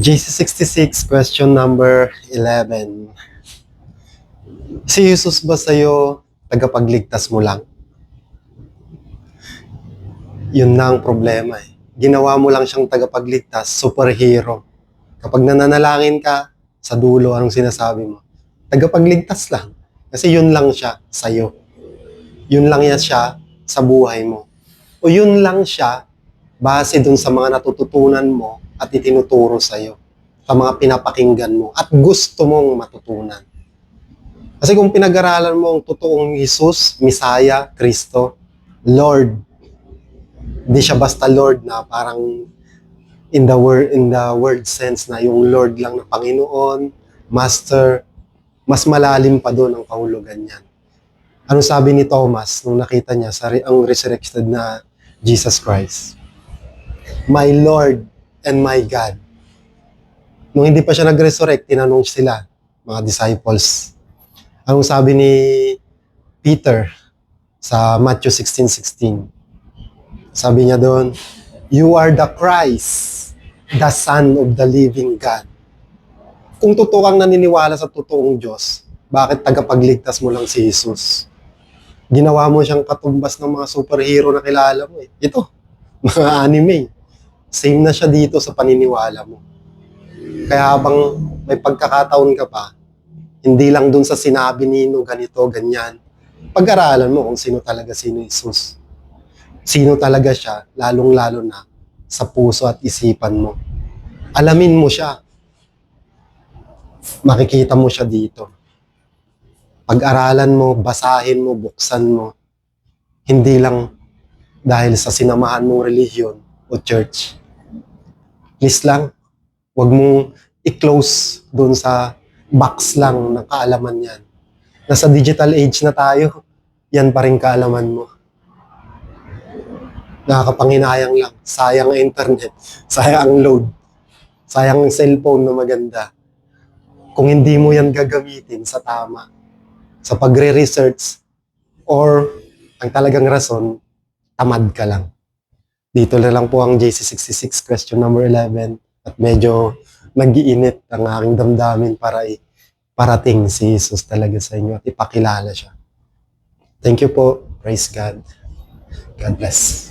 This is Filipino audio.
JC66, question number 11. Si Jesus ba sa'yo tagapagligtas mo lang? Yun na ang problema eh. Ginawa mo lang siyang tagapagligtas, superhero. Kapag nananalangin ka, sa dulo, anong sinasabi mo? Tagapagligtas lang. Kasi yun lang siya sa'yo. Yun lang yan siya sa buhay mo. O yun lang siya base dun sa mga natututunan mo at itinuturo sa'yo. Sa mga pinapakinggan mo at gusto mong matutunan. Kasi kung pinag-aralan mo ang totoong Jesus, Messiah, Kristo, Lord, hindi siya basta Lord na parang in the word sense na yung Lord lang na Panginoon, Master, mas malalim pa doon ang kahulugan niyan. Ano sabi ni Thomas nung nakita niya ang resurrected na Jesus Christ? My Lord and my God. Nung hindi pa siya nag-resurrect, tinanong sila, mga disciples. Anong sabi ni Peter sa Matthew 16:16? Sabi niya doon, you are the Christ, the Son of the living God. Kung totoo kang naniniwala sa totoong Diyos, bakit tagapagligtas mo lang si Jesus? Ginawa mo siyang katumbas ng mga superhero na kilala mo eh. Ito, mga anime. Same na siya dito sa paniniwala mo. Kaya habang may pagkakataon ka pa, hindi lang dun sa sinabi nino, ganito, ganyan. Pag-aralan mo kung sino talaga si Jesus. Sino talaga siya, lalong-lalo na sa puso at isipan mo. Alamin mo siya. Makikita mo siya dito. Pag-aralan mo, basahin mo, buksan mo. Hindi lang dahil sa sinamahan mong relihiyon o church. Please lang, huwag mong i-close dun sa box lang ng kaalaman yan. Nasa digital age na tayo, yan pa rin kaalaman mo. Nakakapanghinayang lang. Sayang ang internet. Sayang ang load. Sayang ang cellphone na maganda. Kung hindi mo yan gagamitin sa tama, sa pagre-research, or ang talagang rason, tamad ka lang. Dito na lang po ang JC66 question number 11 at medyo nag-iinit ang aking damdamin para parating si Jesus talaga sa inyo at ipakilala siya. Thank you po. Praise God. God bless.